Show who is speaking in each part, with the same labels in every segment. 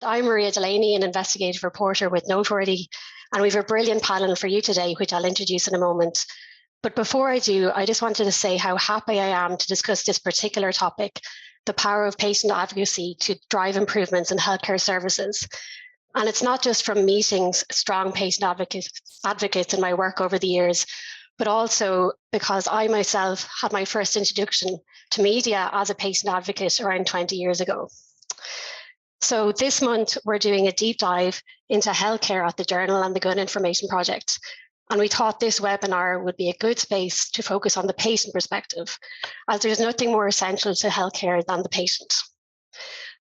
Speaker 1: I'm Maria Delaney, an investigative reporter with Noteworthy, and we have a brilliant panel for you today, which I'll introduce in a moment. But before I do, I just wanted to say how happy I am to discuss this particular topic, the power of patient advocacy to drive improvements in healthcare services. And it's not just from meeting strong patient advocates in my work over the years, but also because I myself had my first introduction to media as a patient advocate around 20 years ago. So this month, we're doing a deep dive into healthcare at the Journal and the Good Information Project. And we thought this webinar would be a good space to focus on the patient perspective, as there's nothing more essential to healthcare than the patient.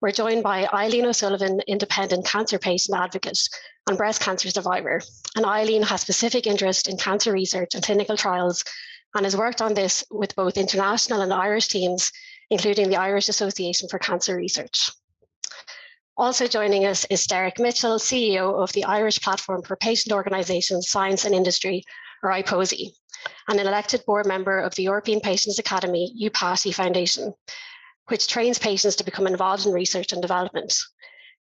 Speaker 1: We're joined by Eileen O'Sullivan, independent cancer patient advocate and breast cancer survivor. And Eileen has specific interest in cancer research and clinical trials and has worked on this with both international and Irish teams, including the Irish Association for Cancer Research. Also joining us is Derick Mitchell, CEO of the Irish Platform for Patient Organisations, Science and Industry, or IPOSI, and an elected board member of the European Patients Academy EUPATI Foundation, which trains patients to become involved in research and development.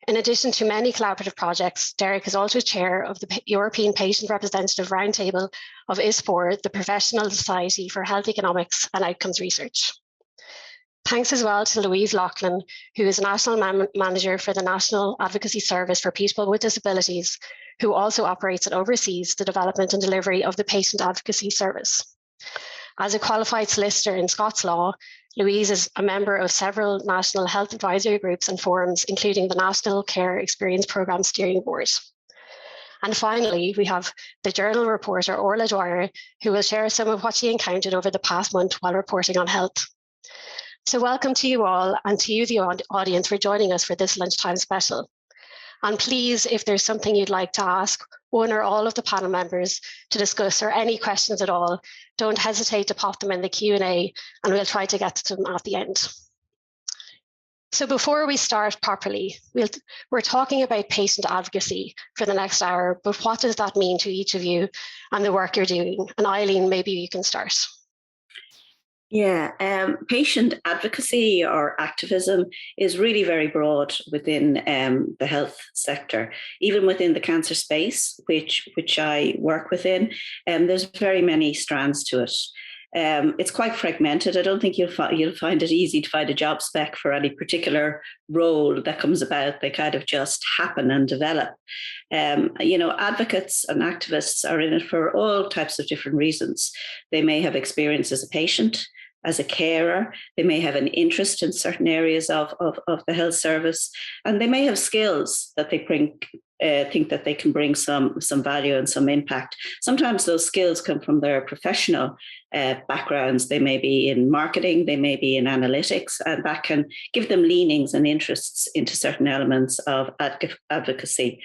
Speaker 1: In addition to many collaborative projects, Derick is also chair of the European Patient Representative Roundtable of ISPOR, the Professional Society for Health Economics and Outcomes Research. Thanks as well to Louise Loughlin, who is National Manager for the National Advocacy Service for People with Disabilities, who also operates and oversees the development and delivery of the Patient Advocacy Service. As a qualified solicitor in Scots law, Louise is a member of several national health advisory groups and forums, including the National Care Experience Programme Steering Board. And finally, we have the Journal reporter, Orla Dwyer, who will share some of what she encountered over the past month while reporting on health. So welcome to you all, and to you, the audience, for joining us for this lunchtime special. And please, if there's something you'd like to ask one or all of the panel members to discuss, or any questions at all, don't hesitate to pop them in the Q&A, and we'll try to get to them at the end. So before we start properly, we're talking about patient advocacy for the next hour, but what does that mean to each of you and the work you're doing? And Eileen, maybe you can start.
Speaker 2: Yeah, patient advocacy or activism is really very broad within the health sector, even within the cancer space, which I work within. There's very many strands to it. It's quite fragmented. I don't think you'll find it easy to find a job spec for any particular role that comes about. They kind of just happen and develop. Advocates and activists are in it for all types of different reasons. They may have experience as a patient, as a carer. They may have an interest in certain areas of the health service, and they may have skills that they think that they can bring some value and some impact. Sometimes those skills come from their professional backgrounds. They may be in marketing, they may be in analytics, and that can give them leanings and interests into certain elements of advocacy.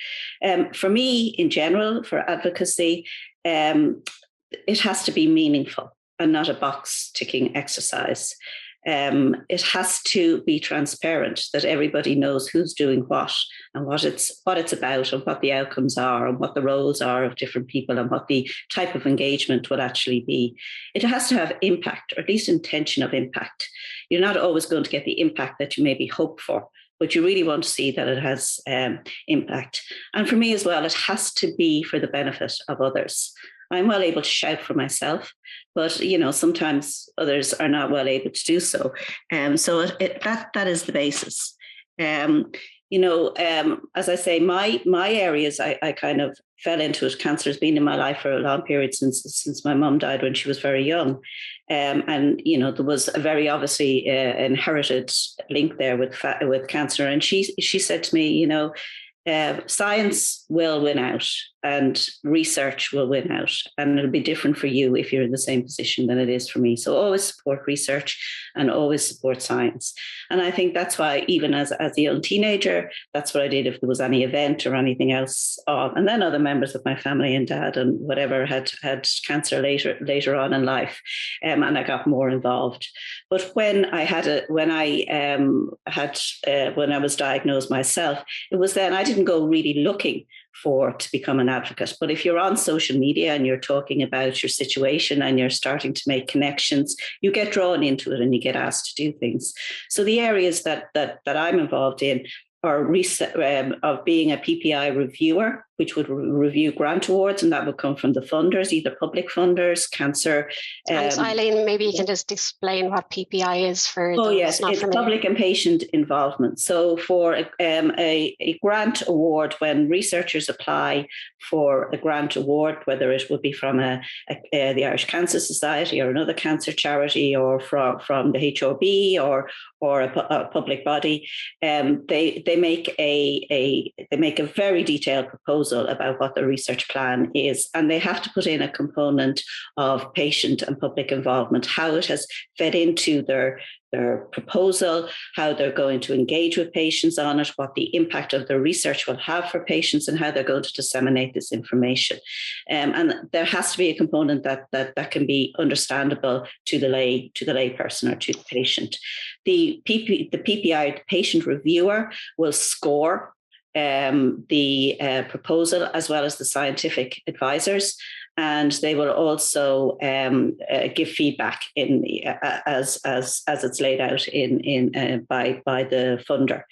Speaker 2: For me, in general, for advocacy, it has to be meaningful and not a box ticking exercise. It has to be transparent, that everybody knows who's doing what and what it's about, and what the outcomes are, and what the roles are of different people, and what the type of engagement will actually be. It has to have impact, or at least intention of impact. You're not always going to get the impact that you maybe hope for, but you really want to see that it has impact. And for me as well, it has to be for the benefit of others. I'm well able to shout for myself, but sometimes others are not well able to do so. So that is the basis. As I say, my areas, I kind of fell into it. Cancer has been in my life for a long period since my mum died when she was very young. And there was a very obviously inherited link there with cancer. And she said to me, science will win out and research will win out, and it'll be different for you if you're in the same position than it is for me. So always support research and always support science. And I think that's why, even as a young teenager, that's what I did if there was any event or anything else on. And then other members of my family and dad and whatever had cancer later on in life, and I got more involved. But when I was diagnosed myself, it was then I didn't go really looking to become an advocate. But if you're on social media and you're talking about your situation and you're starting to make connections, you get drawn into it and you get asked to do things. So the areas that I'm involved in of being a PPI reviewer, which would review grant awards, and that would come from the funders, either public funders, cancer.
Speaker 1: And Eileen, maybe you can just explain what PPI is for those
Speaker 2: yes,
Speaker 1: not
Speaker 2: it's
Speaker 1: familiar.
Speaker 2: public and patient involvement. So for a grant award, when researchers apply for a grant award, whether it would be from the Irish Cancer Society or another cancer charity, or from the HRB or a public body, they make a very detailed proposal about what the research plan is, and they have to put in a component of patient and public involvement, how it has fed into their proposal, how they're going to engage with patients on it, what the impact of the research will have for patients, and how they're going to disseminate this information. And there has to be a component that can be understandable to the lay person or to the patient. The PPI, the patient reviewer, will score the proposal as well as the scientific advisors, and they will also give feedback as it's laid out by the funder.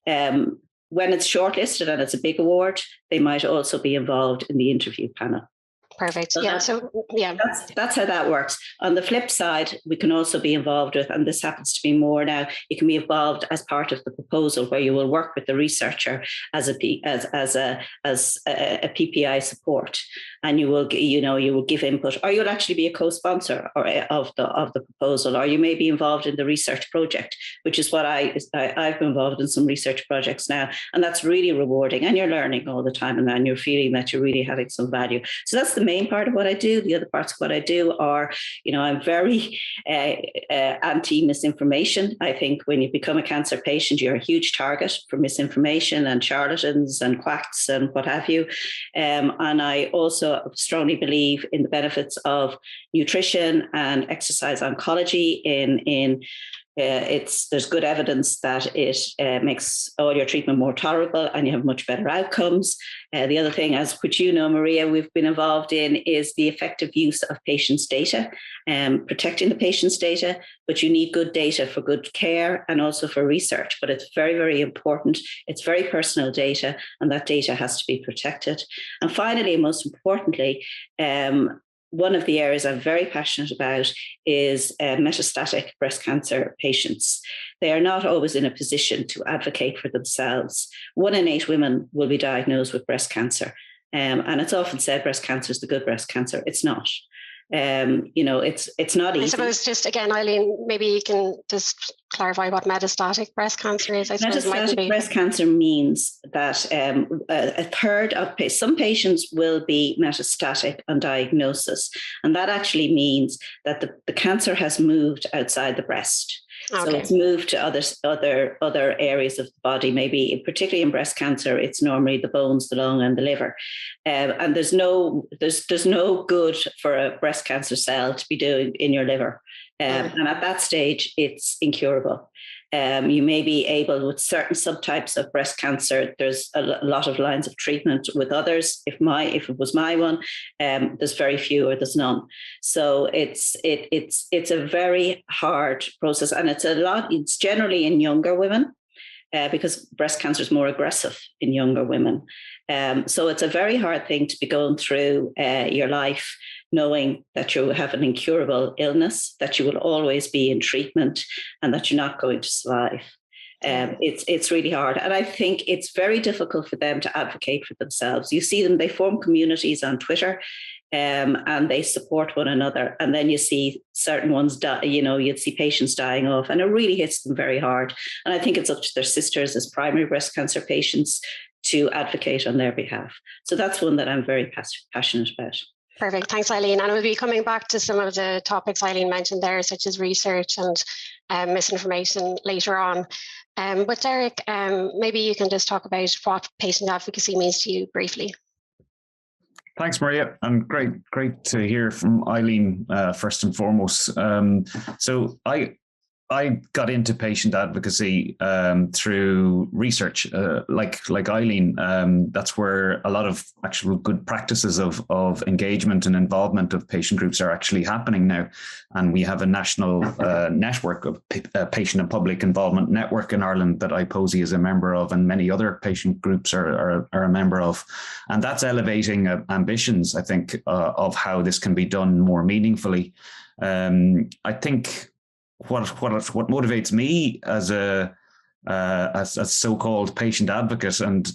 Speaker 2: When it's shortlisted and it's a big award, they might also be involved in the interview panel.
Speaker 1: Perfect.
Speaker 2: So
Speaker 1: yeah.
Speaker 2: That's how that works. On the flip side, we can also be involved with, and this happens to be more now, you can be involved as part of the proposal, where you will work with the researcher as a PPI support, and you will give input, or you'll actually be a co-sponsor of the proposal, or you may be involved in the research project, which is what I've been involved in some research projects now, and that's really rewarding, and you're learning all the time, and you're feeling that you're really having some value. So that's the main part of what I do. The other parts of what I do are, I'm very anti-misinformation. I think when you become a cancer patient, you're a huge target for misinformation and charlatans and quacks and what have you. And I also strongly believe in the benefits of nutrition and exercise oncology there's good evidence that it makes all your treatment more tolerable and you have much better outcomes. The other thing, which Maria, we've been involved in, is the effective use of patients' data, protecting the patient's data, but you need good data for good care and also for research. But it's very, very important. It's very personal data, and that data has to be protected. And finally, and most importantly, one of the areas I'm very passionate about is metastatic breast cancer patients. They are not always in a position to advocate for themselves. 1 in 8 women will be diagnosed with breast cancer. And it's often said breast cancer is the good breast cancer. It's not. It's not easy.
Speaker 1: I suppose just again, Eileen, maybe you can just clarify what metastatic breast cancer is.
Speaker 2: Metastatic breast cancer means that a third of some patients will be metastatic on diagnosis, and that actually means that the cancer has moved outside the breast. Okay. So it's moved to other areas of the body, maybe particularly in breast cancer, it's normally the bones, the lung, and the liver. And there's no good for a breast cancer cell to be doing in your liver. And at that stage, it's incurable. You may be able, with certain subtypes of breast cancer, there's a lot of lines of treatment. With others, if it was my one, there's very few or there's none. So it's a very hard process, and it's generally in younger women. Because breast cancer is more aggressive in younger women. So it's a very hard thing to be going through your life knowing that you have an incurable illness, that you will always be in treatment, and that you're not going to survive. It's really hard. And I think it's very difficult for them to advocate for themselves. You see them, they form communities on Twitter, and they support one another. And then you see certain ones die, you'd see patients dying off, and it really hits them very hard. And I think it's up to their sisters as primary breast cancer patients to advocate on their behalf. So that's one that I'm very passionate about.
Speaker 1: Perfect. Thanks, Eileen. And we'll be coming back to some of the topics Eileen mentioned there, such as research and misinformation later on. But Derick, maybe you can just talk about what patient advocacy means to you briefly.
Speaker 3: Thanks, Maria, and great to hear from Eileen first and foremost. So I got into patient advocacy through research, like Eileen. That's where a lot of actual good practices of engagement and involvement of patient groups are actually happening now. And we have a national network of patient and public involvement network in Ireland that IPOSI is a member of, and many other patient groups are a member of. And that's elevating ambitions, I think, of how this can be done more meaningfully. I think what motivates me as a so-called patient advocate, and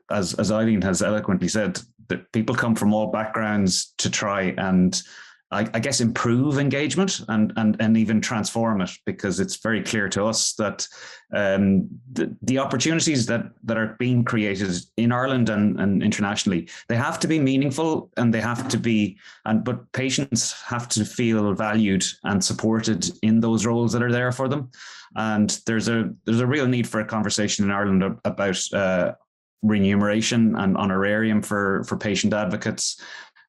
Speaker 3: as Eileen has eloquently said, that people come from all backgrounds to try and I guess improve engagement and even transform it, because it's very clear to us that the opportunities that are being created in Ireland and internationally, they have to be meaningful, and they have to be, but patients have to feel valued and supported in those roles that are there for them. And there's a real need for a conversation in Ireland about remuneration and honorarium for patient advocates.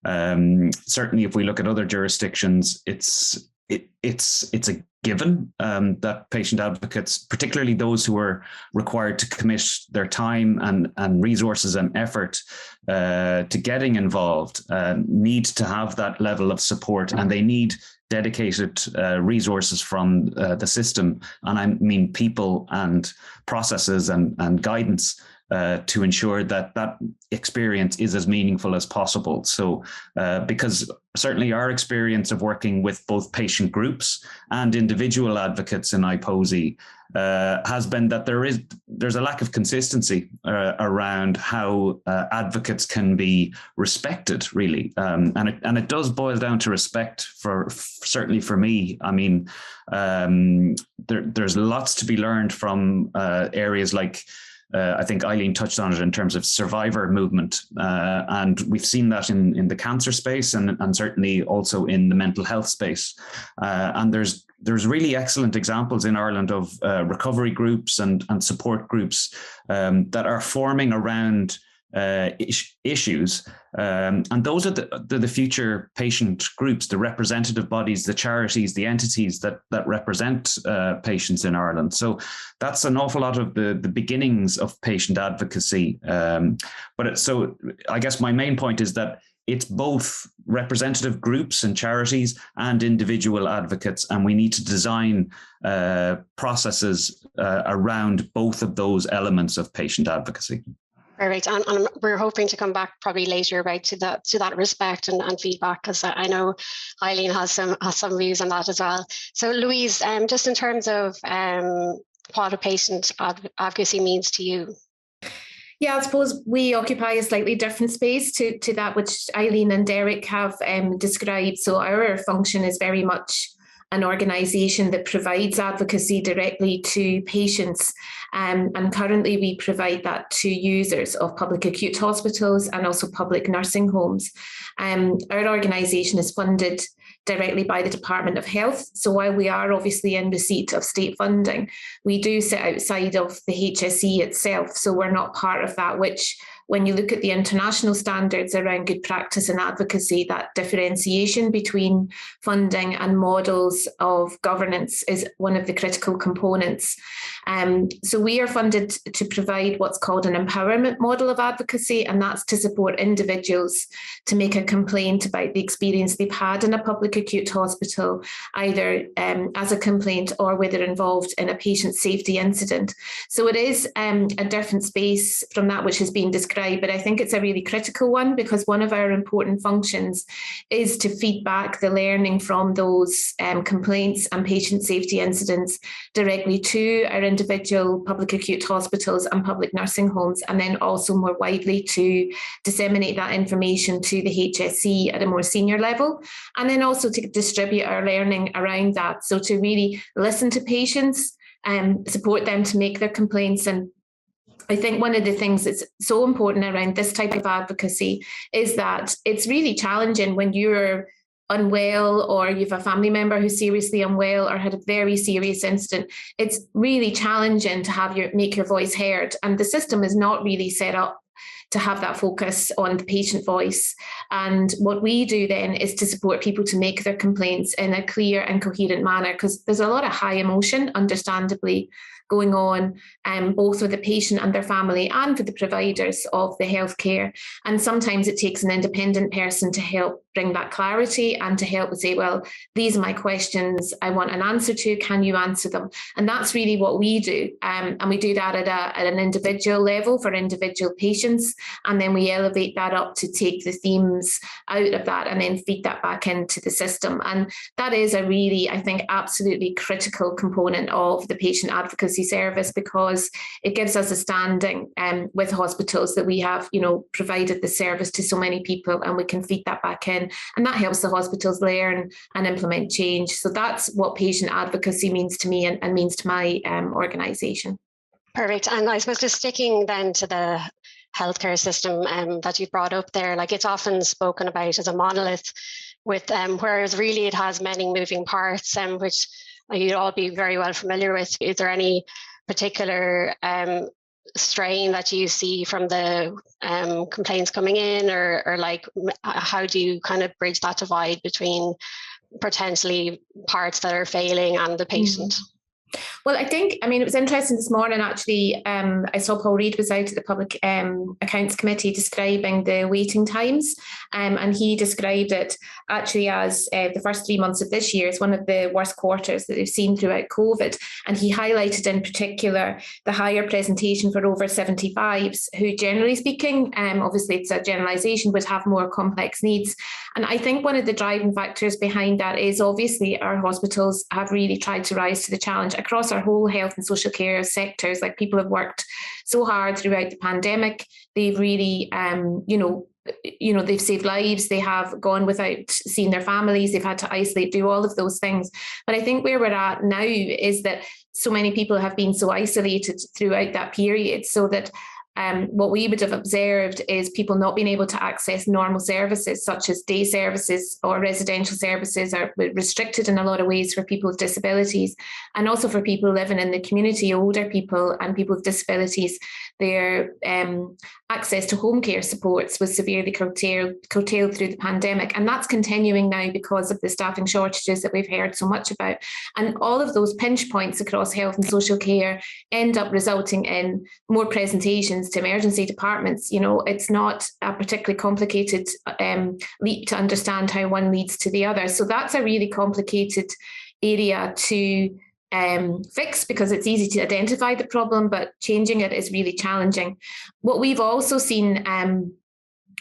Speaker 3: Certainly, if we look at other jurisdictions, it's a given that patient advocates, particularly those who are required to commit their time and resources and effort to getting involved, need to have that level of support, and they need dedicated resources from the system, and I mean people and processes and guidance to ensure that experience is as meaningful as possible. So because certainly our experience of working with both patient groups and individual advocates in IPOSI has been that there's a lack of consistency around how advocates can be respected, really, and it does boil down to respect. Certainly for me, I mean, there's lots to be learned from areas like. I think Eileen touched on it in terms of survivor movement, and we've seen that in the cancer space and certainly also in the mental health space. And there's really excellent examples in Ireland of recovery groups and support groups that are forming around issues, and those are the future patient groups, the representative bodies, the charities, the entities that represent patients in Ireland. So that's an awful lot of the beginnings of patient advocacy. So I guess my main point is that it's both representative groups and charities and individual advocates, and we need to design processes around both of those elements of patient advocacy.
Speaker 1: Perfect. And we're hoping to come back probably later, right, to that respect and feedback, because I know Eileen has some views on that as well. So Louise, just in terms of what a patient advocacy means to you.
Speaker 4: Yeah, I suppose we occupy a slightly different space to that which Eileen and Derick have described. So our function is very much an organisation that provides advocacy directly to patients. And currently we provide that to users of public acute hospitals and also public nursing homes. Our organisation is funded directly by the Department of Health. So while we are obviously in receipt of state funding, we do sit outside of the HSE itself. So we're not part of that, which when you look at the international standards around good practice and advocacy, that differentiation between funding and models of governance is one of the critical components. So we are funded to provide what's called an empowerment model of advocacy, and that's to support individuals to make a complaint about the experience they've had in a public acute hospital, either as a complaint or whether involved in a patient safety incident. So it is a different space from that which has been described, but I think it's a really critical one, because one of our important functions is to feed back the learning from those complaints and patient safety incidents directly to our individual public acute hospitals and public nursing homes, and then also more widely to disseminate that information to the HSE at a more senior level, and then also to distribute our learning around that. So to really listen to patients and support them to make their complaints. And I think one of the things that's so important around this type of advocacy is that it's really challenging when you're unwell or you have a family member who's seriously unwell or had a very serious incident. It's really challenging to make your voice heard, and the system is not really set up to have that focus on the patient voice. And what we do then is to support people to make their complaints in a clear and coherent manner, because there's a lot of high emotion, understandably, going on, both with the patient and their family and for the providers of the healthcare. And sometimes it takes an independent person to help bring that clarity and to help say, well, these are my questions I want an answer to, can you answer them? And that's really what we do. And we do that at an individual level for individual patients. And then we elevate that up to take the themes out of that and then feed that back into the system. And that is a really, I think, absolutely critical component of the Patient Advocacy Service, because it gives us a standing with hospitals that we have, provided the service to so many people, and we can feed that back in. And that helps the hospitals learn and implement change. So that's what patient advocacy means to me and means to my organisation.
Speaker 1: Perfect. And I suppose just sticking then to the healthcare system that you brought up there, like it's often spoken about as a monolith, with whereas really it has many moving parts, which you'd all be very well familiar with. Is there any particular strain that you see from the complaints coming in, or like how do you kind of bridge that divide between potentially parts that are failing and the patient?
Speaker 4: Well, it was interesting this morning, actually. I saw Paul Reid was out at the Public Accounts Committee describing the waiting times, and he described it actually as the first 3 months of this year is one of the worst quarters that they've seen throughout COVID. And he highlighted in particular the higher presentation for over 75s, who generally speaking, obviously it's a generalisation, would have more complex needs. And I think one of the driving factors behind that is obviously our hospitals have really tried to rise to the challenge across our whole health and social care sectors. Like, people have worked so hard throughout the pandemic. They've really, they've saved lives. They have gone without seeing their families. They've had to isolate, do all of those things. But I think where we're at now is that so many people have been so isolated throughout that period, so that what we would have observed is people not being able to access normal services such as day services or residential services are restricted in a lot of ways for people with disabilities, and also for people living in the community, older people and people with disabilities. Their access to home care supports was severely curtailed through the pandemic, and that's continuing now because of the staffing shortages that we've heard so much about. And all of those pinch points across health and social care end up resulting in more presentations to emergency departments. It's not a particularly complicated leap to understand how one leads to the other. So that's a really complicated area to fix, because it's easy to identify the problem, but changing it is really challenging. What we've also seen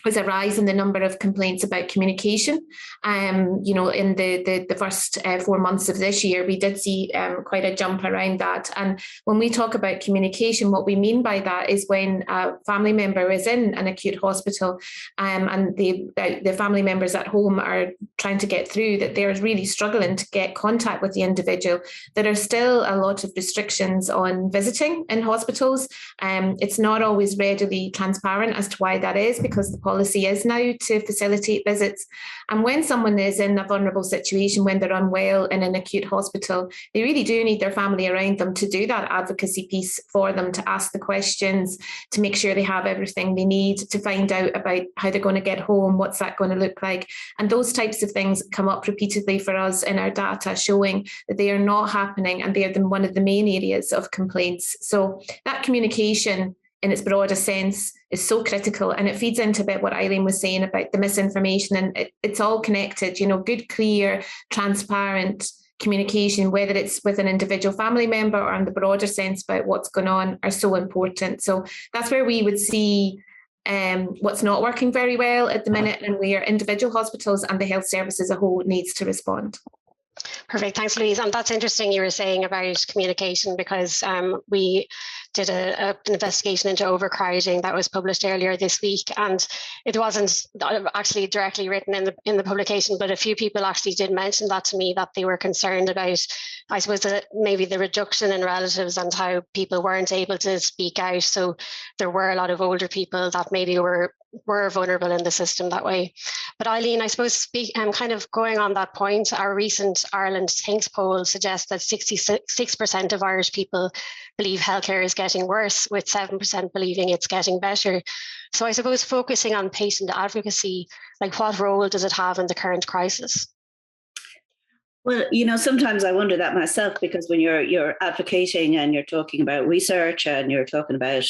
Speaker 4: was a rise in the number of complaints about communication. In the first 4 months of this year, we did see quite a jump around that. And when we talk about communication, what we mean by that is when a family member is in an acute hospital and the family members at home are trying to get through, that they're really struggling to get contact with the individual. There are still a lot of restrictions on visiting in hospitals. It's not always readily transparent as to why that is, because the policy is now to facilitate visits. And when someone is in a vulnerable situation, when they're unwell in an acute hospital, they really do need their family around them to do that advocacy piece for them, to ask the questions, to make sure they have everything they need, to find out about how they're going to get home, what's that going to look like. And those types of things come up repeatedly for us in our data, showing that they are not happening, and they are one of the main areas of complaints. So that communication in its broader sense is so critical, and it feeds into a bit what Eileen was saying about the misinformation, and it's all connected. Good, clear, transparent communication, whether it's with an individual family member or in the broader sense about what's going on, are so important. So that's where we would see what's not working very well at the minute, and where individual hospitals and the health service as a whole needs to respond.
Speaker 1: Perfect. Thanks, Louise. And that's interesting you were saying about communication, because we did an investigation into overcrowding that was published earlier this week, and it wasn't actually directly written in the publication, but a few people actually did mention that to me, that they were concerned about, I suppose, maybe the reduction in relatives and how people weren't able to speak out. So there were a lot of older people that maybe were we're vulnerable in the system that way. But Eileen, I suppose kind of going on that point, our recent Ireland Thinks poll suggests that 66% of Irish people believe healthcare is getting worse, with 7% believing it's getting better. So I suppose focusing on patient advocacy, like what role does it have in the current crisis?
Speaker 2: Well, sometimes I wonder that myself, because when you're advocating and you're talking about research and you're talking about,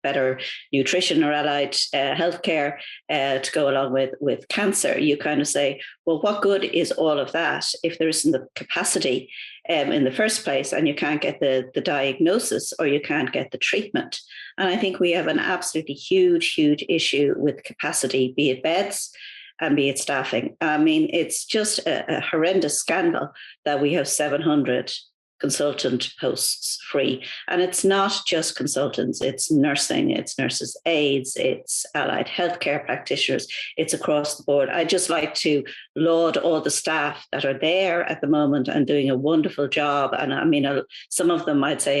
Speaker 2: better nutrition or allied healthcare to go along with cancer, you kind of say, well, what good is all of that if there isn't the capacity in the first place, and you can't get the diagnosis or you can't get the treatment? And I think we have an absolutely huge issue with capacity, be it beds, and be it staffing. I mean, it's just a horrendous scandal that we have 700 consultant posts free. And it's not just consultants, it's nursing, it's nurses' aides, it's allied healthcare practitioners, it's across the board. I'd just like to laud all the staff that are there at the moment and doing a wonderful job. And I mean, some of them I'd say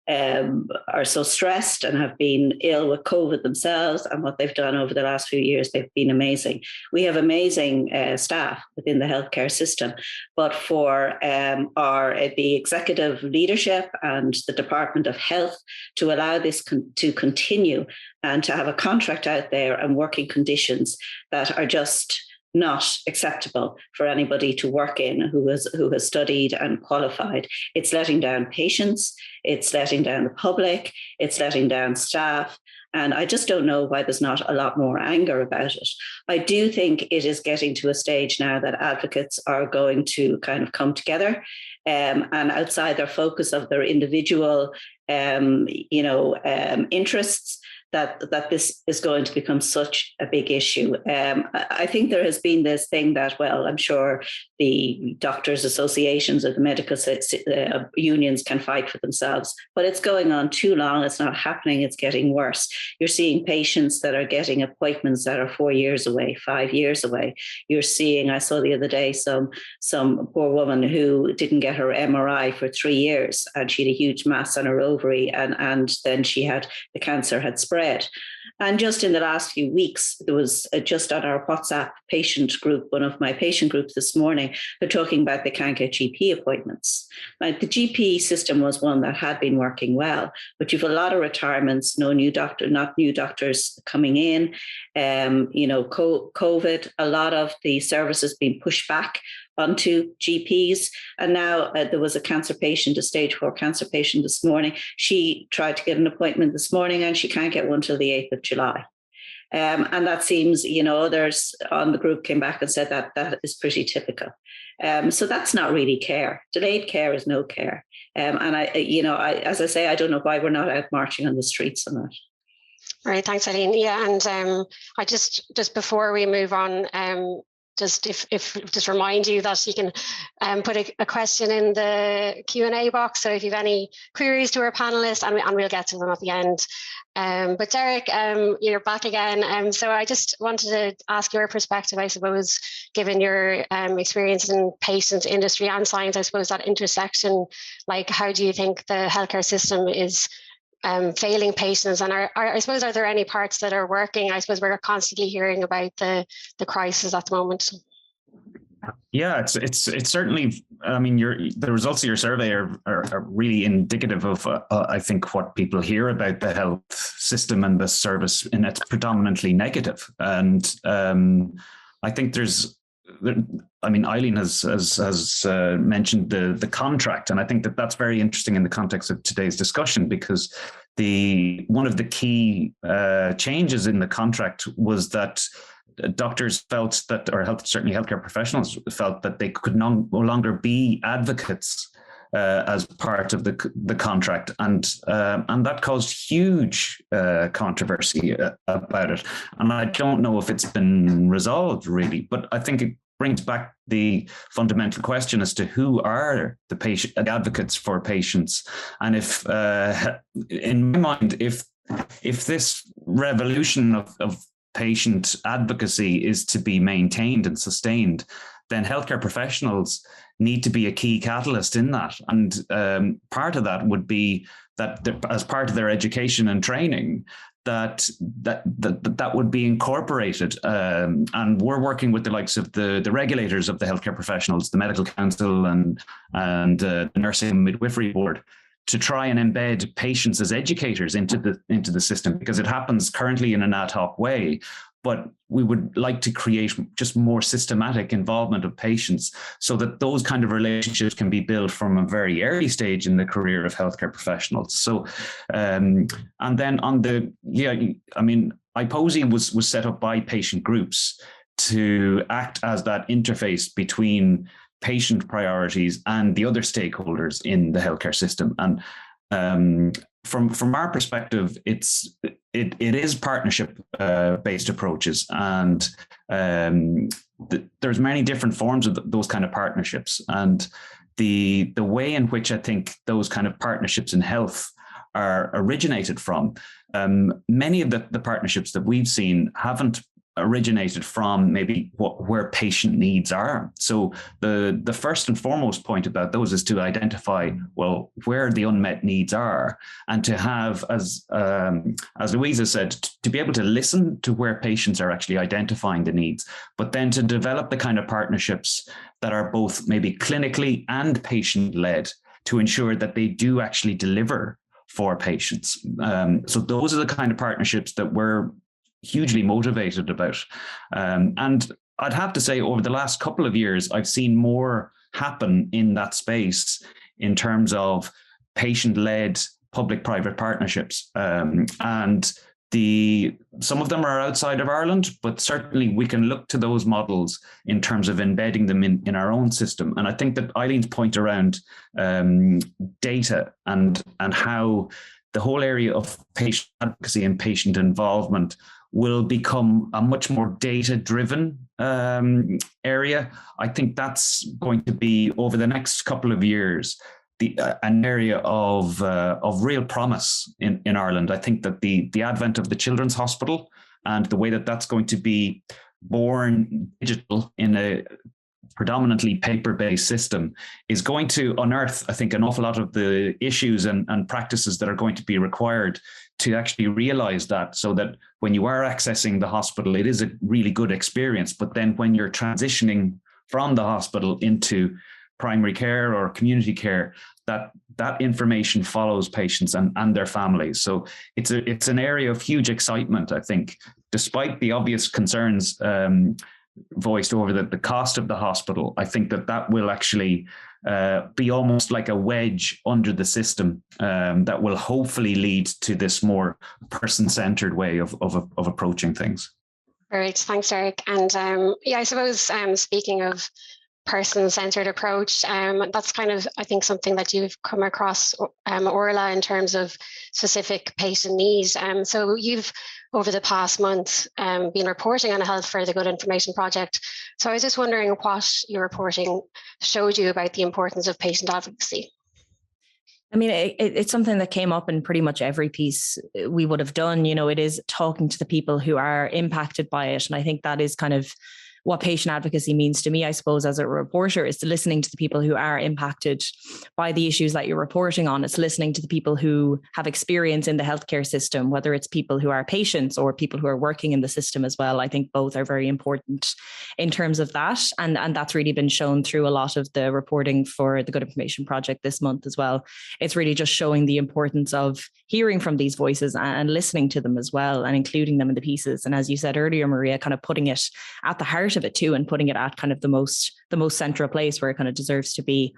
Speaker 2: are so stressed and have been ill with COVID themselves, and what they've done over the last few years, they've been amazing. We have amazing staff within the healthcare system, but for the executive leadership and the Department of Health to allow this to continue and to have a contract out there and working conditions that are just not acceptable for anybody to work in who has studied and qualified. It's letting down patients, it's letting down the public, it's letting down staff. And I just don't know why there's not a lot more anger about it. I do think it is getting to a stage now that advocates are going to kind of come together and outside their focus of their individual interests, that this is going to become such a big issue. I think there has been this thing that, well, I'm sure the doctors' associations or the medical unions can fight for themselves, but it's going on too long. It's not happening. It's getting worse. You're seeing patients that are getting appointments that are 4 years away, 5 years away. You're seeing, I saw the other day, some poor woman who didn't get her MRI for 3 years, and she had a huge mass on her ovary, and then the cancer had spread. And just in the last few weeks, there was just on our WhatsApp patient group, one of my patient groups this morning, they're talking about they can't get GP appointments. Now, the GP system was one that had been working well, but you've a lot of retirements, not new doctors coming in, COVID, a lot of the services being pushed back onto GPs. And now there was a stage 4 cancer patient this morning. She tried to get an appointment this morning and she can't get one till the 8th of July. And that seems, others on the group came back and said that is pretty typical. So that's not really care. Delayed care is no care. And as I say, I don't know why we're not out marching on the streets on that.
Speaker 1: All right, thanks, Eileen. Yeah, and I just before we move on, just remind you that you can put a question in the Q&A box. So if you have any queries to our panelists, and we'll get to them at the end. But Derick, you're back again. So I just wanted to ask your perspective, I suppose, given your experience in patient industry and science, I suppose that intersection, like how do you think the healthcare system is failing patients, and I suppose, are there any parts that are working? I suppose we're constantly hearing about the crisis at the moment.
Speaker 3: Yeah, it's certainly. I mean, the results of your survey are really indicative of I think what people hear about the health system and the service, and it's predominantly negative. And I think Eileen has mentioned the contract, and I think that's very interesting in the context of today's discussion, because one of the key changes in the contract was that doctors felt that, or certainly healthcare professionals felt that they could no longer be advocates as part of the contract, and that caused huge controversy about it. And I don't know if it's been resolved really, but I think it brings back the fundamental question as to who are the patient advocates for patients. And if, in my mind, if this revolution of patient advocacy is to be maintained and sustained, then healthcare professionals need to be a key catalyst in that. And part of that would be that as part of their education and training, that would be incorporated. And we're working with the likes of the regulators of the healthcare professionals, the Medical Council and the Nursing and Midwifery Board, to try and embed patients as educators into the system, because it happens currently in an ad hoc way. But we would like to create just more systematic involvement of patients so that those kind of relationships can be built from a very early stage in the career of healthcare professionals. So, and then on IPOSI was set up by patient groups to act as that interface between patient priorities and the other stakeholders in the healthcare system. And from our perspective, it is partnership based approaches, and there's many different forms of those kind of partnerships. And the way in which I think those kind of partnerships in health are originated from, many of the partnerships that we've seen haven't originated from maybe where patient needs are. So the first and foremost point about those is to identify, well, where the unmet needs are, and to have, as Louise has said, to be able to listen to where patients are actually identifying the needs, but then to develop the kind of partnerships that are both maybe clinically and patient-led to ensure that they do actually deliver for patients. So those are the kind of partnerships that we're hugely motivated about. And I'd have to say, over the last couple of years, I've seen more happen in that space in terms of patient-led public-private partnerships. And some of them are outside of Ireland, but certainly we can look to those models in terms of embedding them in our own system. And I think that Eileen's point around data and how the whole area of patient advocacy and patient involvement will become a much more data-driven area. I think that's going to be, over the next couple of years, an area of real promise in Ireland. I think that the advent of the Children's Hospital and the way that that's going to be born digital in a predominantly paper-based system is going to unearth, I think, an awful lot of the issues and practices that are going to be required to actually realize that, so that when you are accessing the hospital, it is a really good experience. But then when you're transitioning from the hospital into primary care or community care, that information follows patients and their families. So it's an area of huge excitement, I think, despite the obvious concerns voiced over the cost of the hospital. I think that will actually be almost like a wedge under the system that will hopefully lead to this more person-centered way of approaching things.
Speaker 1: Great, thanks, Derick. And I suppose speaking of person-centered approach, that's kind of, I think, something that you've come across, Orla, in terms of specific patient needs. So you've, over the past month, been reporting on a Health for the Good information project. So I was just wondering what your reporting showed you about the importance of patient advocacy.
Speaker 5: I mean, it's something that came up in pretty much every piece we would have done. You know, it is talking to the people who are impacted by it. And I think that is kind of what patient advocacy means to me, I suppose, as a reporter, is to listening to the people who are impacted by the issues that you're reporting on. It's listening to the people who have experience in the healthcare system, whether it's people who are patients or people who are working in the system as well. I think both are very important in terms of that. And that's really been shown through a lot of the reporting for the Good Information Project this month as well. It's really just showing the importance of hearing from these voices and listening to them as well, and including them in the pieces. And as you said earlier, Maria, kind of putting it at the heart of it too, and putting it at kind of the most central place where it kind of deserves to be.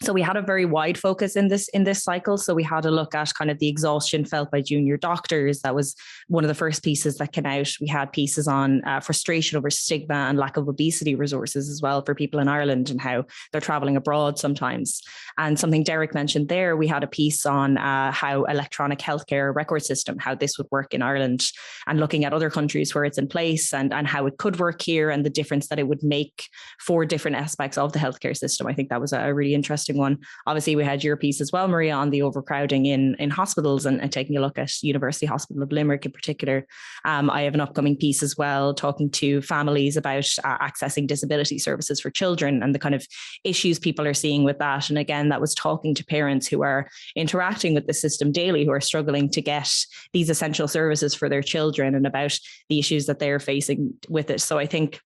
Speaker 5: So we had a very wide focus in this cycle. So we had a look at kind of the exhaustion felt by junior doctors. That was one of the first pieces that came out. We had pieces on frustration over stigma and lack of obesity resources as well for people in Ireland and how they're traveling abroad sometimes. And something Derick mentioned there, we had a piece on how electronic healthcare record system, how this would work in Ireland, and looking at other countries where it's in place and how it could work here and the difference that it would make for different aspects of the healthcare system. I think that was a really interesting interesting one. Obviously, we had your piece as well, Maria, on the overcrowding in hospitals and taking a look at University Hospital of Limerick in particular. I have an upcoming piece as well talking to families about accessing disability services for children and the kind of issues people are seeing with that. And again, that was talking to parents who are interacting with the system daily, who are struggling to get these essential services for their children and about the issues that they're facing with it. So I think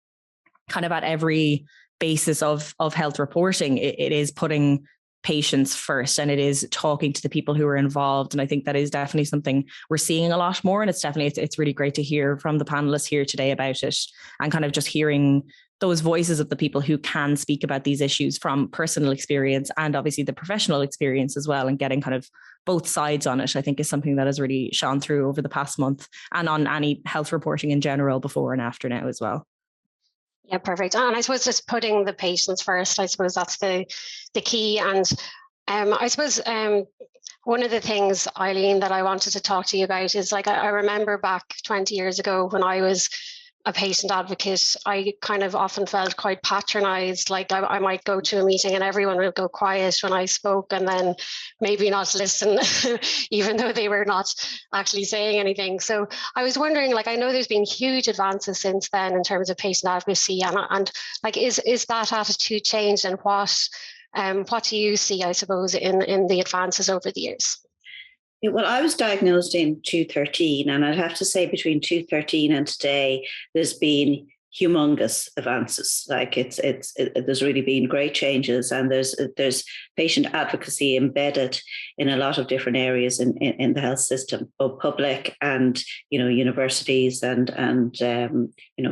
Speaker 5: kind of at every basis of health reporting, it is putting patients first, and it is talking to the people who are involved. And I think that is definitely something we're seeing a lot more. And it's really great to hear from the panelists here today about it, and kind of just hearing those voices of the people who can speak about these issues from personal experience and obviously the professional experience as well, and getting kind of both sides on it, I think is something that has really shone through over the past month and on any health reporting in general before and after now as well.
Speaker 1: Yeah, perfect. And I suppose just putting the patients first, I suppose that's the key. And I suppose one of the things, Eileen, that I wanted to talk to you about is, like, I remember back 20 years ago when I was a patient advocate, I kind of often felt quite patronized. Like I might go to a meeting and everyone would go quiet when I spoke, and then maybe not listen, even though they were not actually saying anything. So I was wondering, like, I know there's been huge advances since then in terms of patient advocacy, and like, is that attitude changed, and what do you see, I suppose, in the advances over the years?
Speaker 2: Well, I was diagnosed in 2013, and I'd have to say between 2013 and today, there's been humongous advances. Like there's really been great changes, and there's patient advocacy embedded in a lot of different areas in the health system, both public and universities and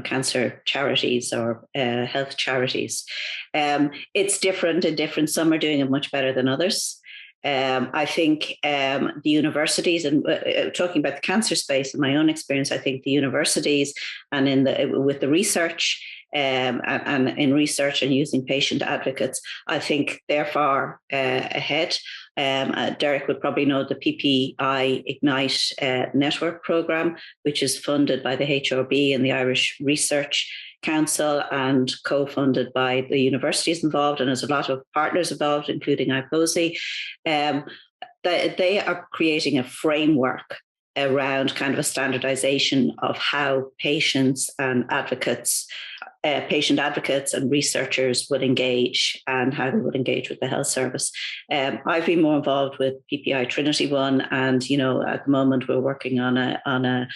Speaker 2: cancer charities or health charities. It's different in different. Some are doing it much better than others. I think the universities, and talking about the cancer space, in my own experience, I think the universities and with the research and in research and using patient advocates, I think they're far ahead. Derick would probably know the PPI Ignite network program, which is funded by the HRB and the Irish Research Council and co-funded by the universities involved, and there's a lot of partners involved, including IPOSI. They are creating a framework around kind of a standardization of how patients and patient advocates and researchers would engage, and how they would engage with the health service. I've been more involved with PPI Trinity One, and at the moment we're working on a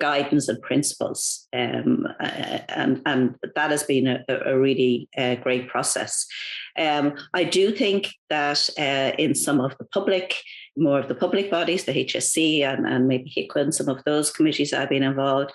Speaker 2: guidance and principles, and that has been a really great process. I do think that in some of the more of the public bodies, the HSC and maybe HICWA and some of those committees I've been involved,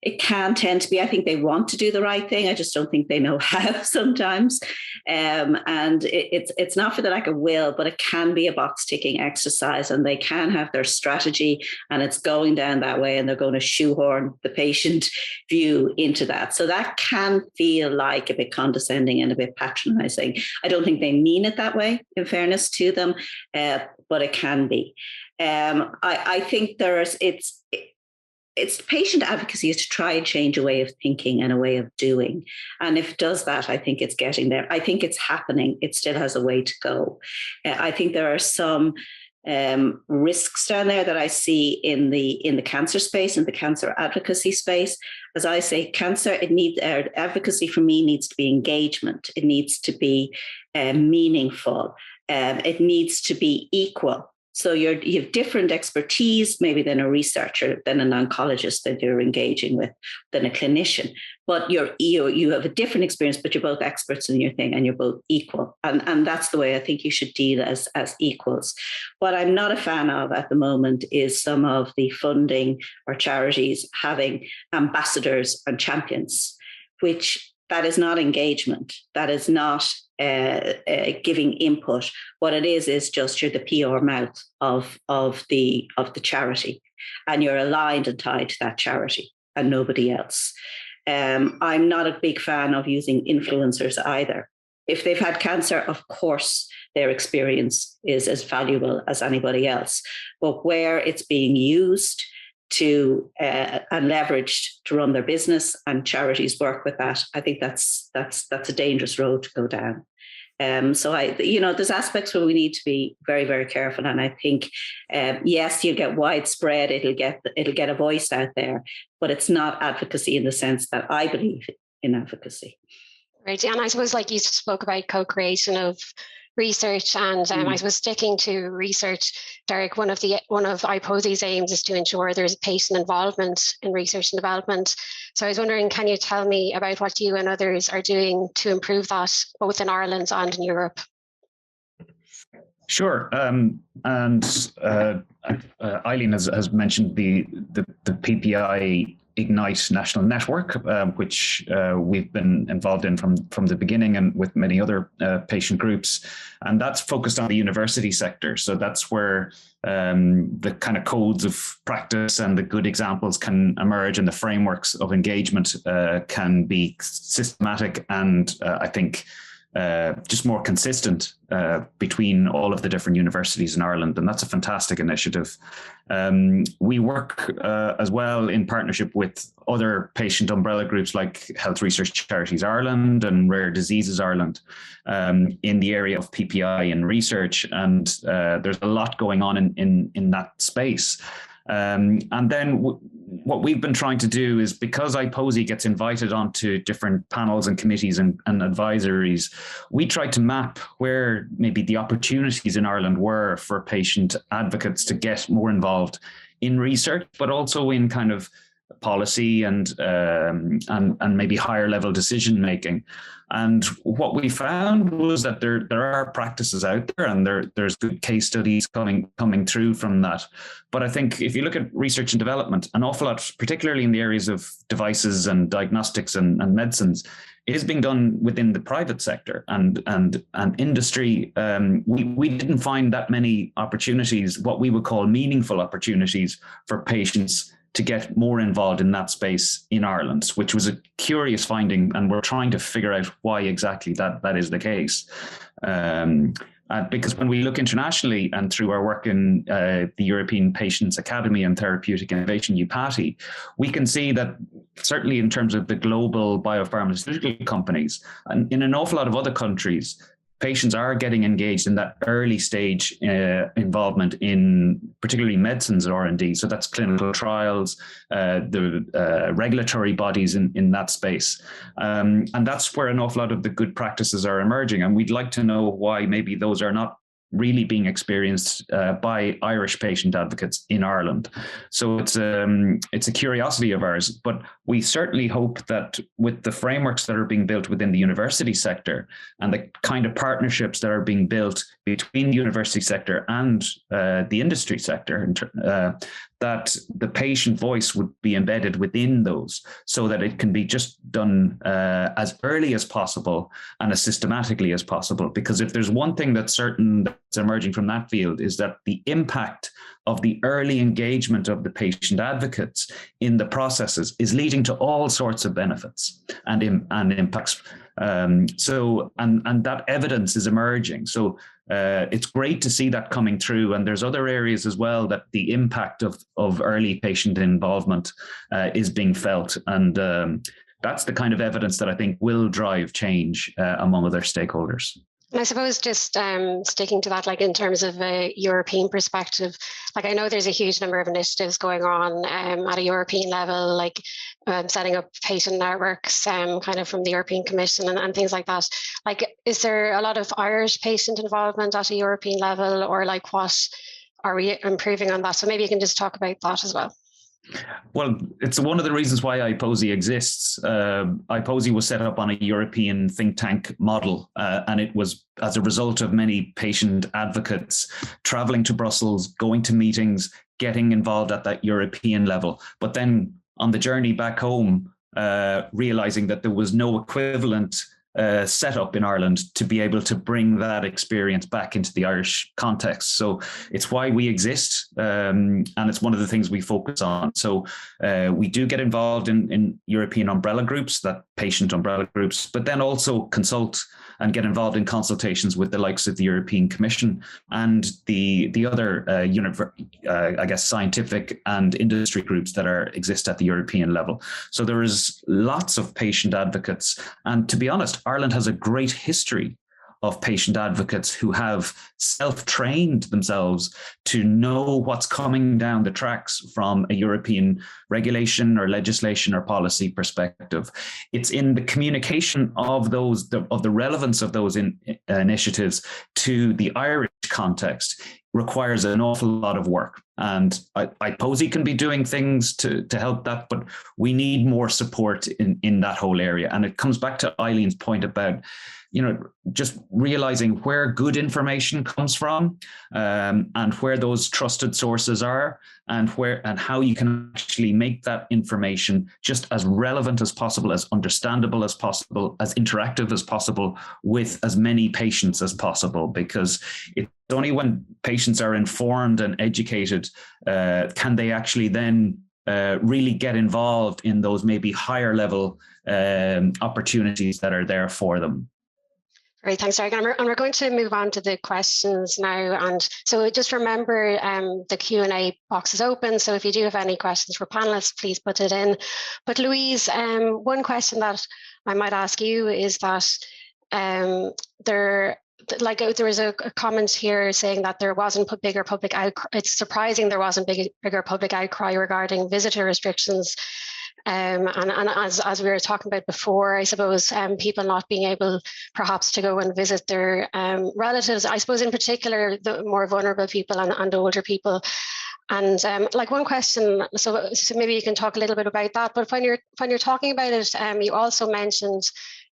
Speaker 2: it can tend to be, I think they want to do the right thing. I just don't think they know how sometimes. And it's not for the lack of will, but it can be a box ticking exercise, and they can have their strategy and it's going down that way, and they're going to shoehorn the patient view into that. So that can feel like a bit condescending and a bit patronizing. I don't think they mean it that way, in fairness to them, but it can be. I think it's patient advocacy is to try and change a way of thinking and a way of doing. And if it does that, I think it's getting there. I think it's happening. It still has a way to go. I think there are some risks down there that I see in the cancer space, in the cancer advocacy space. As I say, advocacy for me needs to be engagement. It needs to be meaningful. It needs to be equal. So you have different expertise, maybe than a researcher, than an oncologist that you're engaging with, than a clinician. But you have a different experience, but you're both experts in your thing, and you're both equal. And that's the way I think you should deal as equals. What I'm not a fan of at the moment is some of the funding or charities having ambassadors and champions, which that is not engagement. That is not giving input. What it is just you're the PR mouth of the charity, and you're aligned and tied to that charity and nobody else. I'm not a big fan of using influencers either. If they've had cancer, of course, their experience is as valuable as anybody else. But where it's being used to and leveraged to run their business, and charities work with that, I think that's a dangerous road to go down. So there's aspects where we need to be very, very careful. And I think, yes, you'll get widespread, it'll get a voice out there, but it's not advocacy in the sense that I believe in advocacy.
Speaker 1: Right. And I suppose, like you spoke about co-creation of research, and I suppose sticking to research, Derick, one of IPOSI's aims is to ensure there's patient involvement in research and development. So I was wondering, can you tell me about what you and others are doing to improve that, both in Ireland and in Europe?
Speaker 3: Sure. And Eileen has mentioned the PPI Ignite National Network, which we've been involved in from the beginning, and with many other patient groups. And that's focused on the university sector. So that's where the kind of codes of practice and the good examples can emerge, and the frameworks of engagement can be systematic and I think just more consistent between all of the different universities in Ireland. And that's a fantastic initiative. We work as well in partnership with other patient umbrella groups like Health Research Charities Ireland and Rare Diseases Ireland in the area of PPI and research. And there's a lot going on in that space. And then what we've been trying to do is, because IPOSI gets invited onto different panels and committees and advisories, we tried to map where maybe the opportunities in Ireland were for patient advocates to get more involved in research, but also in kind of policy and maybe higher level decision making. And what we found was that there are practices out there, and there's good case studies coming through from that. But I think if you look at research and development, an awful lot, particularly in the areas of devices and diagnostics and medicines, it is being done within the private sector and industry. We didn't find that many opportunities, what we would call meaningful opportunities for patients to get more involved in that space in Ireland, which was a curious finding, and we're trying to figure out why exactly that is the case. Because when we look internationally and through our work in the European Patients Academy and Therapeutic Innovation, EUPATI, we can see that certainly in terms of the global biopharmaceutical companies, and in an awful lot of other countries, patients are getting engaged in that early stage involvement in particularly medicines R&D. So that's clinical trials, the regulatory bodies in that space. And that's where an awful lot of the good practices are emerging. And we'd like to know why maybe those are not really being experienced by Irish patient advocates in Ireland. So it's a curiosity of ours, but we certainly hope that with the frameworks that are being built within the university sector and the kind of partnerships that are being built between the university sector and the industry sector, that the patient voice would be embedded within those, so that it can be just done as early as possible and as systematically as possible. Because if there's one thing that's certain that's emerging from that field, is that the impact of the early engagement of the patient advocates in the processes is leading to all sorts of benefits and impacts. So that evidence is emerging. So it's great to see that coming through. And there's other areas as well that the impact of early patient involvement is being felt. And that's the kind of evidence that I think will drive change among other stakeholders.
Speaker 1: And I suppose just sticking to that, like in terms of a European perspective, like I know there's a huge number of initiatives going on at a European level, like setting up patient networks kind of from the European Commission and things like that. Like, is there a lot of Irish patient involvement at a European level, or like what are we improving on that? So maybe you can just talk about that as well.
Speaker 3: Well, it's one of the reasons why IPOSI exists. IPOSI was set up on a European think tank model, and it was as a result of many patient advocates traveling to Brussels, going to meetings, getting involved at that European level. But then on the journey back home, realizing that there was no equivalent set up in Ireland to be able to bring that experience back into the Irish context. So it's why we exist, and it's one of the things we focus on. So we do get involved in European umbrella groups, that patient umbrella groups, but then also consult and get involved in consultations with the likes of the European Commission and the other I guess scientific and industry groups that exist at the European level. So there is lots of patient advocates, and to be honest, Ireland has a great history of patient advocates who have self-trained themselves to know what's coming down the tracks from a European regulation or legislation or policy perspective. It's in the communication of those, of the relevance of those initiatives to the Irish context requires an awful lot of work. And I POSI can be doing things to help that, but we need more support in that whole area. And it comes back to Eileen's point about, just realizing where good information comes from, and where those trusted sources are, and how you can actually make that information just as relevant as possible, as understandable as possible, as interactive as possible with as many patients as possible, because it's only when patients are informed and educated can they actually then really get involved in those maybe higher level opportunities that are there for them.
Speaker 1: Great, thanks, Derick. And we're going to move on to the questions now. And so just remember, the Q&A box is open. So if you do have any questions for panelists, please put it in. But Louise, one question that I might ask you is that there was a comment here saying that there wasn't bigger public outcry. It's surprising there wasn't bigger public outcry regarding visitor restrictions. And as we were talking about before, I suppose people not being able perhaps to go and visit their relatives, I suppose in particular the more vulnerable people and older people. And one question, so maybe you can talk a little bit about that, but when you're talking about it, you also mentioned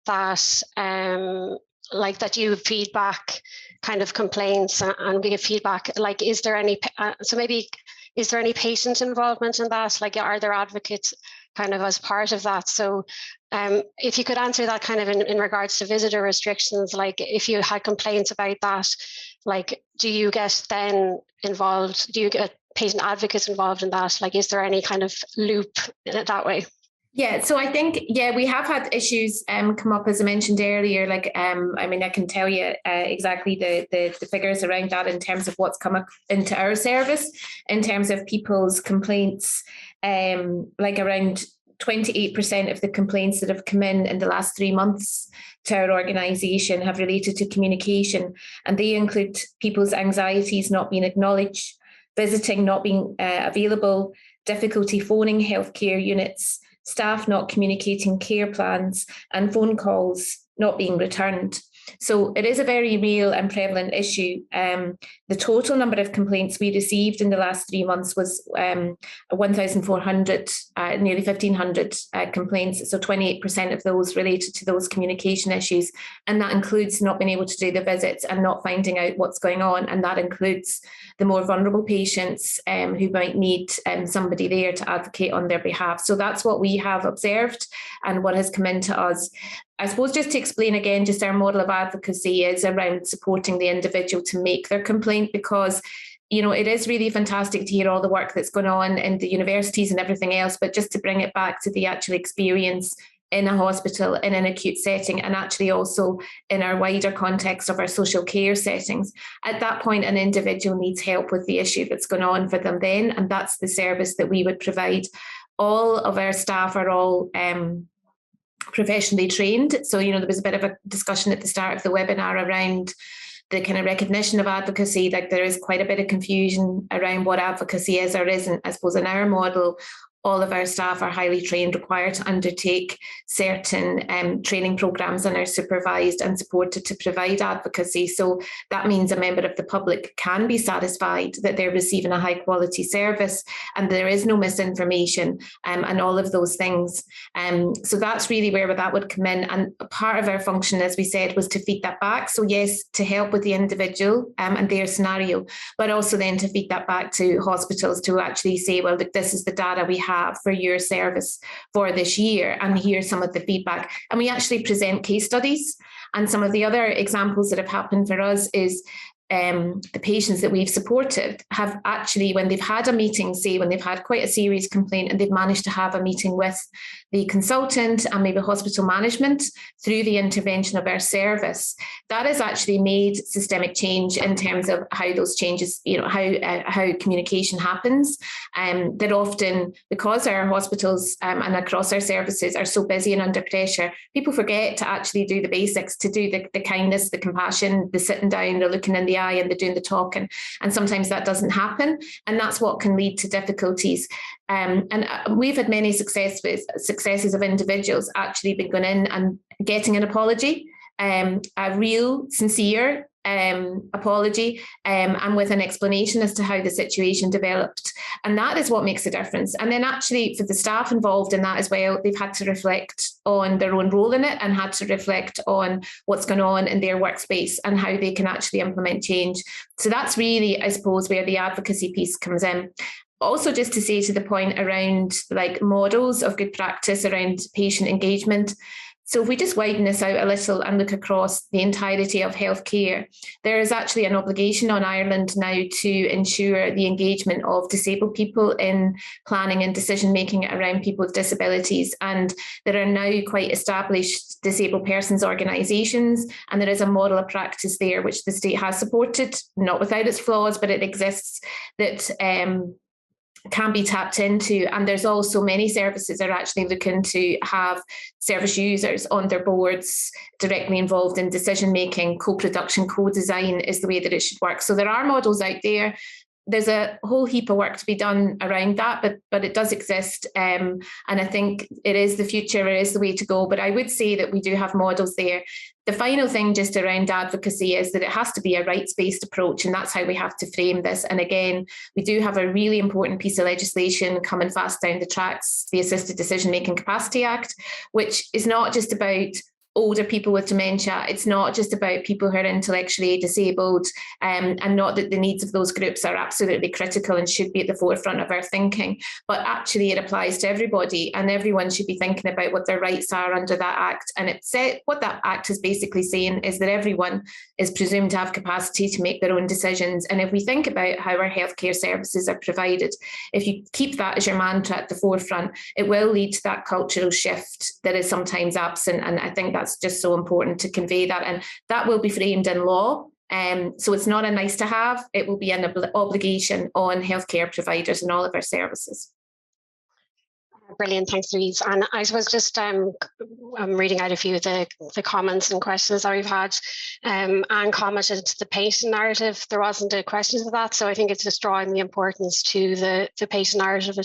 Speaker 1: that that you feedback kind of complaints and give feedback, is there any, is there any patient involvement in that? Are there advocates kind of as part of that? So if you could answer that kind of in regards to visitor restrictions, if you had complaints about that, do you get then involved? Do you get patient advocates involved in that? Is there any kind of loop that way?
Speaker 4: Yeah, so I think, we have had issues come up, as I mentioned earlier. I can tell you exactly the figures around that in terms of what's come up into our service, in terms of people's complaints, around 28% of the complaints that have come in the last 3 months to our organisation have related to communication, and they include people's anxieties not being acknowledged, visiting not being available, difficulty phoning healthcare units, staff not communicating care plans, and phone calls not being returned. So it is a very real and prevalent issue. The total number of complaints we received in the last 3 months was 1,400, nearly 1,500 complaints. So 28% of those related to those communication issues. And that includes not being able to do the visits and not finding out what's going on. And that includes the more vulnerable patients who might need somebody there to advocate on their behalf. So that's what we have observed and what has come into us. I suppose just to explain again, just our model of advocacy is around supporting the individual to make their complaint, because it is really fantastic to hear all the work that's going on in the universities and everything else, but just to bring it back to the actual experience in a hospital, in an acute setting, and actually also in our wider context of our social care settings. At that point, an individual needs help with the issue that's going on for them then, and that's the service that we would provide. All of our staff are all professionally trained. So, there was a bit of a discussion at the start of the webinar around the kind of recognition of advocacy. There is quite a bit of confusion around what advocacy is or isn't. I suppose in our model, all of our staff are highly trained, required to undertake certain training programs, and are supervised and supported to provide advocacy. So that means a member of the public can be satisfied that they're receiving a high quality service and there is no misinformation and all of those things. So that's really where that would come in. And part of our function, as we said, was to feed that back. So yes, to help with the individual and their scenario, but also then to feed that back to hospitals to actually say, well, this is the data we have for your service for this year, and here's some of the feedback. And we actually present case studies. And some of the other examples that have happened for us is the patients that we've supported have actually, when they've had a meeting, say when they've had quite a serious complaint and they've managed to have a meeting with the consultant and maybe hospital management through the intervention of our service, that has actually made systemic change in terms of how those changes, how communication happens. That often, because our hospitals and across our services are so busy and under pressure, people forget to actually do the basics, to do the kindness, the compassion, the sitting down, the looking in the eye, and the doing the talking. And sometimes that doesn't happen. And that's what can lead to difficulties. And we've had many successes of individuals actually been going in and getting an apology, a real, sincere apology, and with an explanation as to how the situation developed. And that is what makes a difference. And then actually for the staff involved in that as well, they've had to reflect on their own role in it and had to reflect on what's going on in their workspace and how they can actually implement change. So that's really, I suppose, where the advocacy piece comes in. Also, just to say to the point around like models of good practice around patient engagement. So if we just widen this out a little and look across the entirety of healthcare, there is actually an obligation on Ireland now to ensure the engagement of disabled people in planning and decision-making around people with disabilities. And there are now quite established disabled persons organisations, and there is a model of practice there which the state has supported, not without its flaws, but it exists, that can be tapped into. And there's also many services that are actually looking to have service users on their boards directly involved in decision making. Co-production, co-design is the way that it should work. So there are models out there. There's a whole heap of work to be done around that, but it does exist. And I think it is the future, it is the way to go. But I would say that we do have models there. The final thing just around advocacy is that it has to be a rights-based approach, and that's how we have to frame this. And again, we do have a really important piece of legislation coming fast down the tracks, the Assisted Decision-Making Capacity Act, which is not just about older people with dementia. It's not just about people who are intellectually disabled, and not that the needs of those groups are absolutely critical and should be at the forefront of our thinking, but actually it applies to everybody, and everyone should be thinking about what their rights are under that act. And what that act is basically saying is that everyone is presumed to have capacity to make their own decisions. And if we think about how our healthcare services are provided, if you keep that as your mantra at the forefront, it will lead to that cultural shift that is sometimes absent. And I think that's just so important to convey that, and that will be framed in law. So it's not a nice to have, it will be an obligation on healthcare providers and all of our services.
Speaker 1: Brilliant, thanks Louise. And I suppose just I'm reading out a few of the comments and questions that we've had. Anne commented to the patient narrative. There wasn't a question to that, so I think it's just drawing the importance to the patient narrative.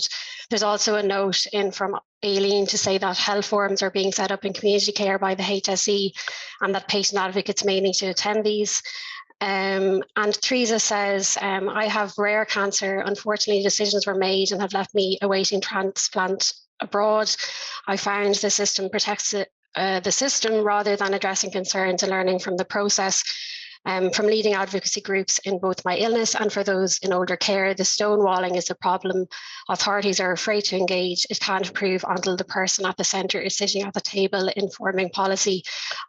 Speaker 1: There's also a note in from Eileen to say that health forums are being set up in community care by the HSE and that patient advocates may need to attend these. And Teresa says, I have rare cancer. Unfortunately, decisions were made and have left me awaiting transplant abroad. I found the system protects the system rather than addressing concerns and learning from the process. From leading advocacy groups in both my illness and for those in older care, the stonewalling is a problem. Authorities are afraid to engage. It can't improve until the person at the centre is sitting at the table informing policy.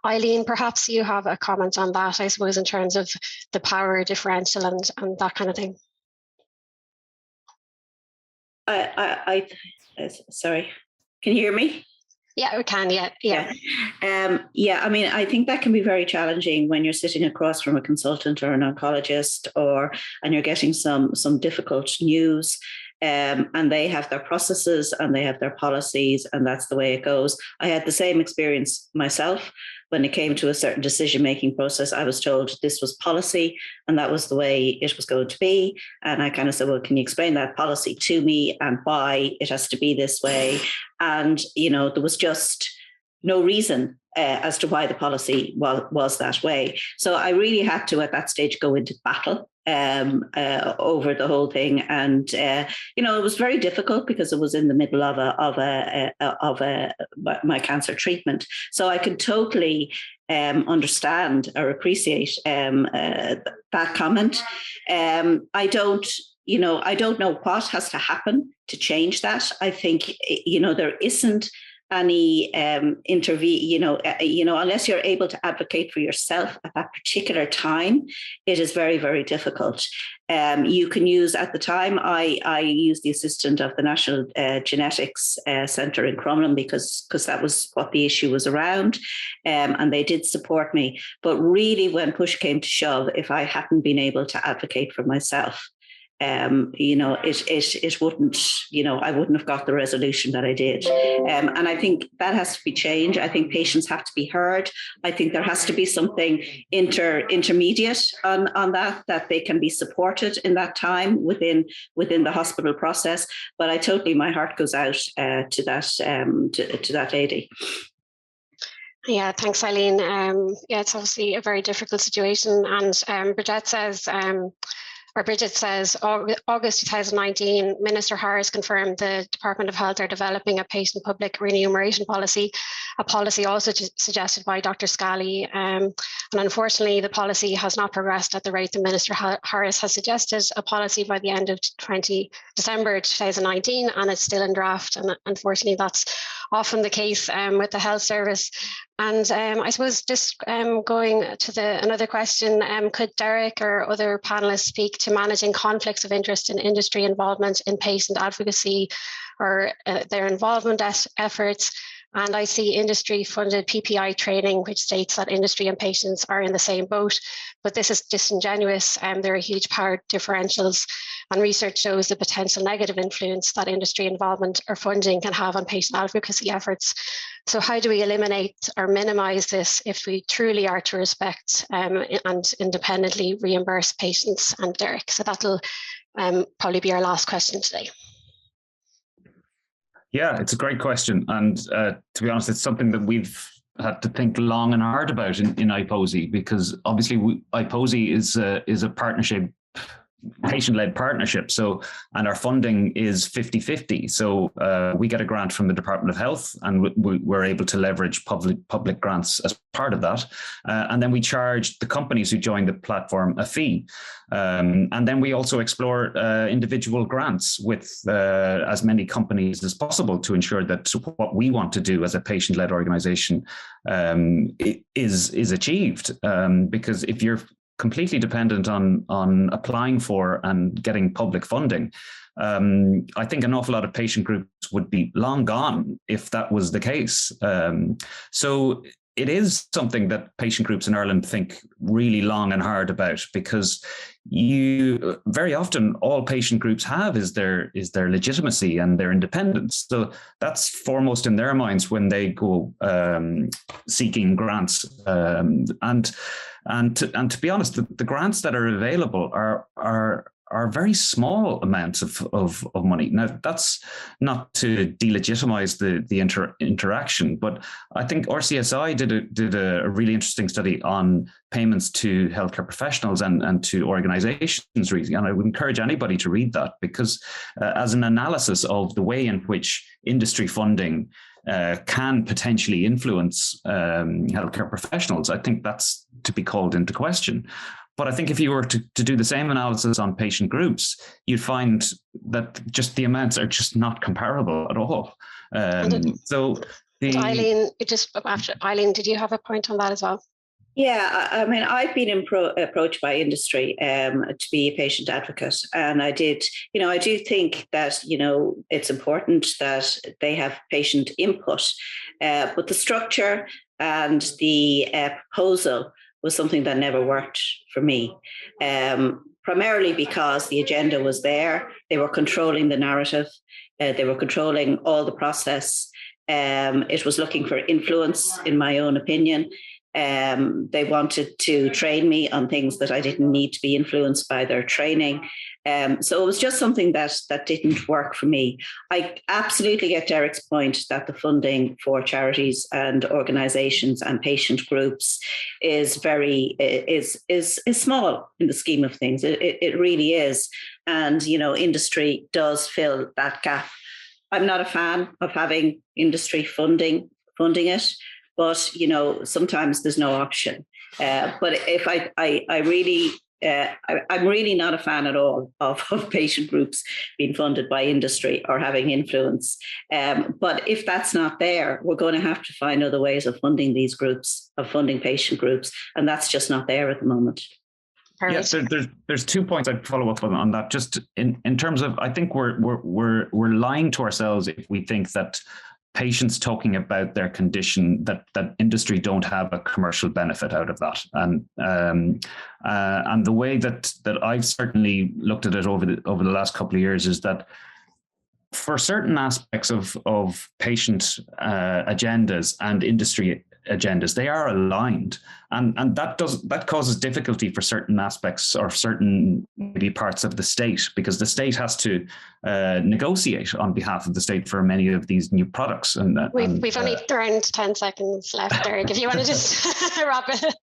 Speaker 1: Eileen, perhaps you have a comment on that, I suppose, in terms of the power differential and that kind of thing.
Speaker 2: Sorry, can you hear me?
Speaker 1: Yeah, we can. Yeah.
Speaker 2: I mean, I think that can be very challenging when you're sitting across from a consultant or an oncologist, and you're getting some difficult news, and they have their processes and they have their policies, and that's the way it goes. I had the same experience myself. When it came to a certain decision-making process, I was told this was policy and that was the way it was going to be. And I kind of said, well, can you explain that policy to me and why it has to be this way? And, there was just no reason as to why the policy was that way. So I really had to, at that stage, go into battle over the whole thing. And, it was very difficult because it was in the middle of my cancer treatment. So I can totally understand or appreciate that comment. I don't know what has to happen to change that. I think, there isn't any unless you're able to advocate for yourself at that particular time, it is very, very difficult. You can use, at the time, I used the assistant of the National Genetics Centre in Crumlin because that was what the issue was around, and they did support me. But really, when push came to shove, if I hadn't been able to advocate for myself, it wouldn't, I wouldn't have got the resolution that I did. And I think that has to be changed. I think patients have to be heard. I think there has to be something intermediate on that they can be supported in that time within the hospital process. But my heart goes out to that lady.
Speaker 1: Yeah, thanks, Eileen. It's obviously a very difficult situation. And Bridget says, August 2019, Minister Harris confirmed the Department of Health are developing a patient public remuneration policy, a policy also suggested by Dr. Scally. And unfortunately, the policy has not progressed at the rate that Minister Harris has suggested, a policy by the end of December 2019, and it's still in draft. And unfortunately, that's often the case with the health service. And I suppose just going to another question, could Derick or other panelists speak to managing conflicts of interest in industry involvement in patient advocacy or their involvement efforts? And I see industry-funded PPI training, which states that industry and patients are in the same boat, but this is disingenuous. There are huge power differentials, and research shows the potential negative influence that industry involvement or funding can have on patient advocacy efforts. So how do we eliminate or minimise this if we truly are to respect and independently reimburse patients? And Derick, so that'll probably be our last question today.
Speaker 3: Yeah, it's a great question. And to be honest, it's something that we've had to think long and hard about in IPOSI, because obviously IPOSI is a partnership, patient-led partnership. So, and our funding is 50-50. So we get a grant from the Department of Health, and we're able to leverage public grants as part of that. And then we charge the companies who join the platform a fee. And then we also explore individual grants with as many companies as possible to ensure that what we want to do as a patient-led organization is achieved. Because if you're completely dependent on applying for and getting public funding, I think an awful lot of patient groups would be long gone if that was the case. So it is something that patient groups in Ireland think really long and hard about, because very often all patient groups have is their legitimacy and their independence. So that's foremost in their minds when they go seeking grants. And to be honest, the grants that are available are very small amounts of money. Now, that's not to delegitimize the interaction, but I think RCSI did a really interesting study on payments to healthcare professionals and to organizations, really. And I would encourage anybody to read that, because as an analysis of the way in which industry funding can potentially influence healthcare professionals, I think that's to be called into question. But I think if you were to do the same analysis on patient groups, you'd find that just the amounts are just not comparable at all. So
Speaker 1: Eileen, Eileen, did you have a point on that as well?
Speaker 2: Yeah, I mean, I've been approached by industry to be a patient advocate, and I do think that, it's important that they have patient input, but the structure and the proposal was something that never worked for me, primarily because the agenda was there. They were controlling the narrative. They were controlling all the process. It was looking for influence, in my own opinion. They wanted to train me on things that I didn't need to be influenced by their training. So it was just something that didn't work for me. I absolutely get Derick's point that the funding for charities and organizations and patient groups is small in the scheme of things. It really is. And, industry does fill that gap. I'm not a fan of having industry funding it. But, sometimes there's no option. But if I really I'm really not a fan at all of patient groups being funded by industry or having influence. But if that's not there, we're going to have to find other ways of funding these groups, of funding patient groups, and that's just not there at the moment.
Speaker 3: Yes, there's 2 points I'd follow up on that. Just in terms of, I think we're lying to ourselves if we think that patients talking about their condition, that industry don't have a commercial benefit out of that. And the way that I've certainly looked at it over the last couple of years is that for certain aspects of patient agendas and industry agendas, they are aligned, and that causes difficulty for certain aspects or certain maybe parts of the state, because the state has to negotiate on behalf of the state for many of these new products. And
Speaker 1: we've only around 10 seconds left, Derick. If you want to just wrap it,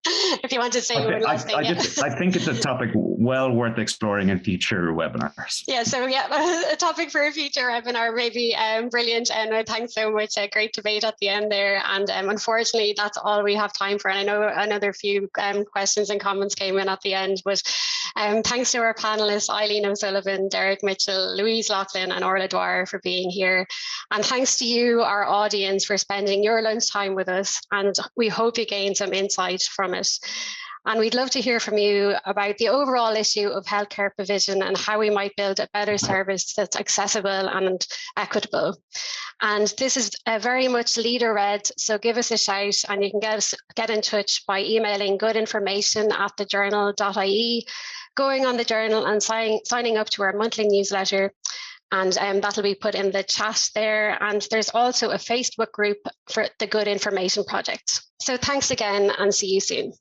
Speaker 1: if you want to say one last thing.
Speaker 3: I think it's a topic well worth exploring in future webinars.
Speaker 1: Yeah, so a topic for a future webinar, maybe. Brilliant. And thanks so much. A great debate at the end there. And unfortunately, that's all we have time for. And I know another few questions and comments came in at the end, but thanks to our panelists, Eileen O'Sullivan, Derick Mitchell, Louise Loughlin and Orla Dwyer for being here. And thanks to you, our audience, for spending your lunchtime with us. And we hope you gained some insight from it. And we'd love to hear from you about the overall issue of healthcare provision and how we might build a better service that's accessible and equitable. And this is very much leader-led, so give us a shout, and you can get in touch by emailing goodinformation@thejournal.ie, going on the journal and signing up to our monthly newsletter. And that'll be put in the chat there. And there's also a Facebook group for the Good Information Project. So thanks again, and see you soon.